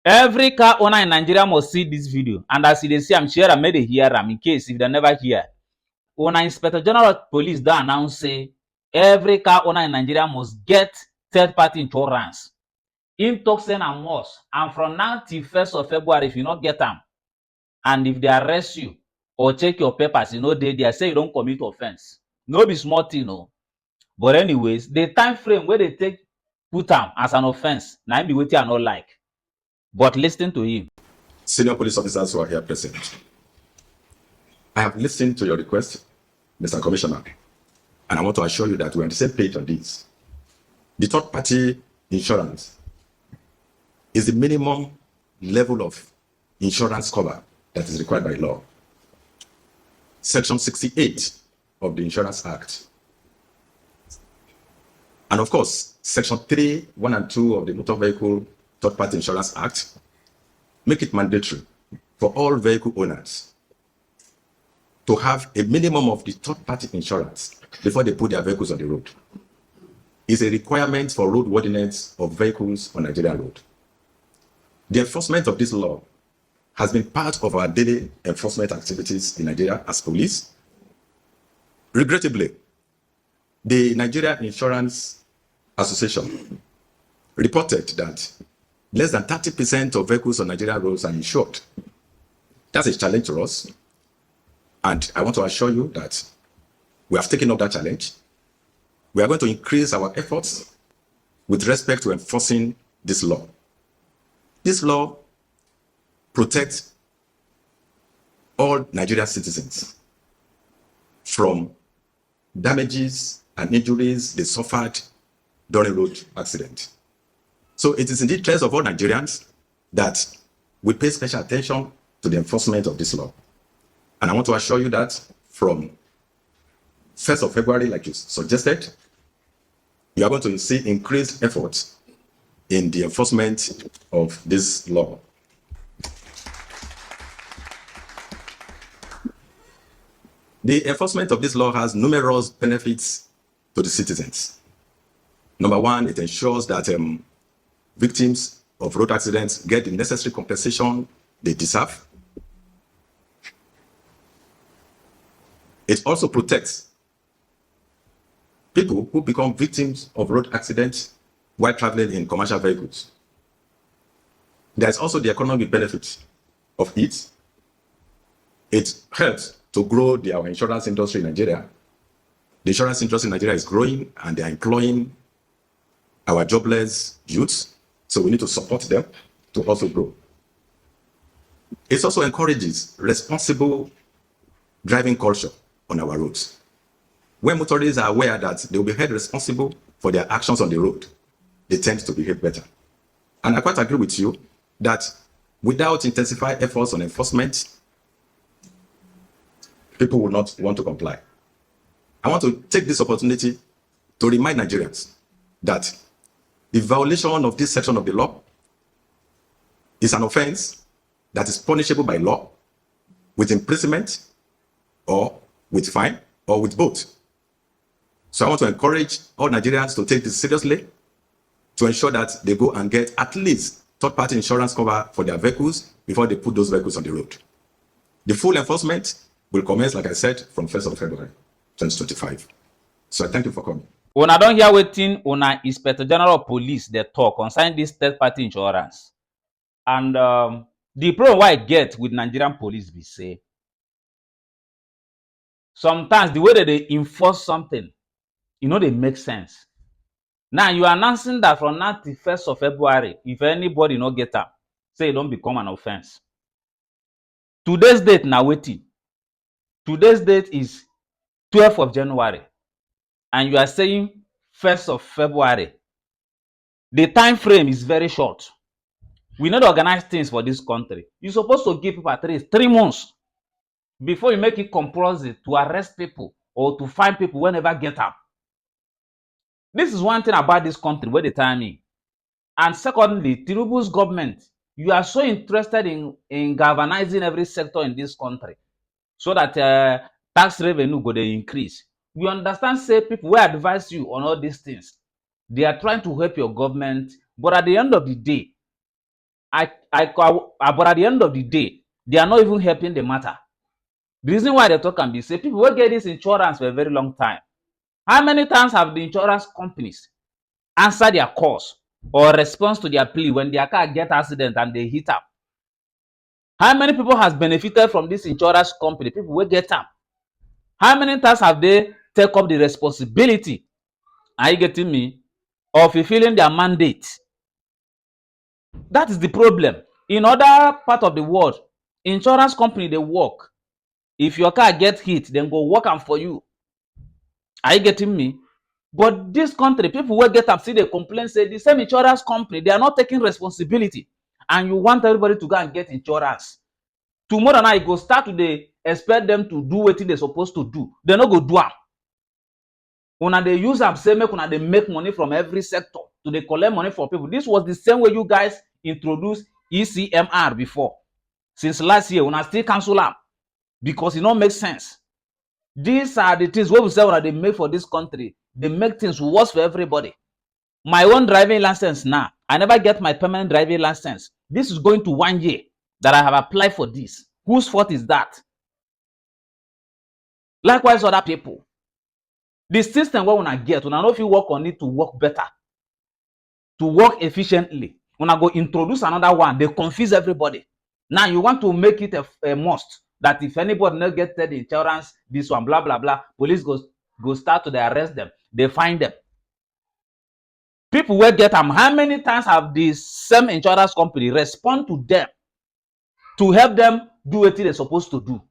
Every car owner in Nigeria must see this video. And as they see, I'm sure I made a hear them in case if they never hear. When Inspector General of Police that announce say every car owner in Nigeria must get third-party insurance. In Toxin and Moss. And from now till 1st of February, if you not get them, and if they arrest you or check your papers, you know, they say you don't commit offense. No be small thing, no. But anyways, the time frame where they take put them as an offense, now be waiting and not like. But listen to him. Senior police officers who are here present, I have listened to your request, Mr. Commissioner, and I want to assure you that we're on the same page on this. The third-party insurance is the minimum level of insurance cover that is required by law. Section 68 of the Insurance Act. And of course, Section 3, 1 and 2 of the Motor Vehicle Third-Party Insurance Act make it mandatory for all vehicle owners to have a minimum of the third-party insurance before they put their vehicles on the road. It's a requirement for roadworthiness of vehicles on Nigerian road. The enforcement of this law has been part of our daily enforcement activities in Nigeria as police. Regrettably, the Nigerian Insurance Association reported that less than 30% of vehicles on Nigerian roads are insured. That's a challenge to us. And I want to assure you that we have taken up that challenge. We are going to increase our efforts with respect to enforcing this law. This law protects all Nigerian citizens from damages and injuries they suffered during road accident. So it is in the interest of all Nigerians that we pay special attention to the enforcement of this law. And I want to assure you that from 1st of February, like you suggested, you are going to see increased efforts in the enforcement of this law. The enforcement of this law has numerous benefits to the citizens. Number one, it ensures that victims of road accidents get the necessary compensation they deserve. It also protects people who become victims of road accidents while traveling in commercial vehicles. There's also the economic benefit of it. It helps to grow our insurance industry in Nigeria. The insurance industry in Nigeria is growing and they're employing our jobless youths. So we need to support them to also grow. It also encourages responsible driving culture on our roads. When motorists are aware that they will be held responsible for their actions on the road, they tend to behave better. And I quite agree with you that without intensified efforts on enforcement, people will not want to comply. I want to take this opportunity to remind Nigerians that the violation of this section of the law is an offense that is punishable by law with imprisonment or with fine or with both. So I want to encourage all Nigerians to take this seriously, to ensure that they go and get at least third-party insurance cover for their vehicles before they put those vehicles on the road. The full enforcement will commence, like I said, from 1st of February 2025. So I thank you for coming. When I don't hear waiting on an Inspector General of Police, they talk concerning this third-party insurance. And the problem I get with Nigerian police be say, sometimes the way that they enforce something, you know, they make sense. Now you are announcing that from now to 1st of February, if anybody not get up, say it don't become an offense. Today's date now waiting. Today's date is 12th of January. And you are saying 1st of February. The time frame is very short. We need to organize things for this country. You're supposed to give people at least 3 months before you make it compulsory to arrest people or to find people whenever get up. This is one thing about this country where they tell me. And secondly, Tinubu's government, you are so interested in galvanizing every sector in this country so that tax revenue go to increase. We understand, say, people will advise you on all these things. They are trying to help your government, but at the end of the day, but at the end of the day, they are not even helping the matter. The reason why they talk can be say people will get this insurance for a very long time. How many times have the insurance companies answered their calls or response to their plea when their car get accident and they hit up? How many people has benefited from this insurance company? People will get up. How many times have they take up the responsibility? Are you getting me? Of fulfilling their mandate. That is the problem. In other part of the world, insurance company they work. If your car gets hit, then go work am for you. Are you getting me? But this country, people will get up, see they complain, say the same insurance company, they are not taking responsibility. And you want everybody to go and get insurance. Tomorrow night, go start to dey expect them to do what they supposed to do. They no go do am. Una dey use am say make una dey make money from every sector to dey collect money for people. This was the same way you guys introduced ECMR before. Since last year, una still cancel am because e no make sense. These are the things wey we say una dey make for this country. They make things worse for everybody. My own driving license now, I never get my permanent driving license. This is going to 1 year that I have applied for this. Whose fault is that? Likewise, other people. The system wey una get, una no fit work on it to work better, to work efficiently. Una go introduce another one, they confuse everybody. Now you want to make it a must that if anybody no get the insurance, this one, blah, blah, blah, police go start to arrest them. They find them. People will get them. How many times have the same insurance company respond to them to help them do what they're supposed to do?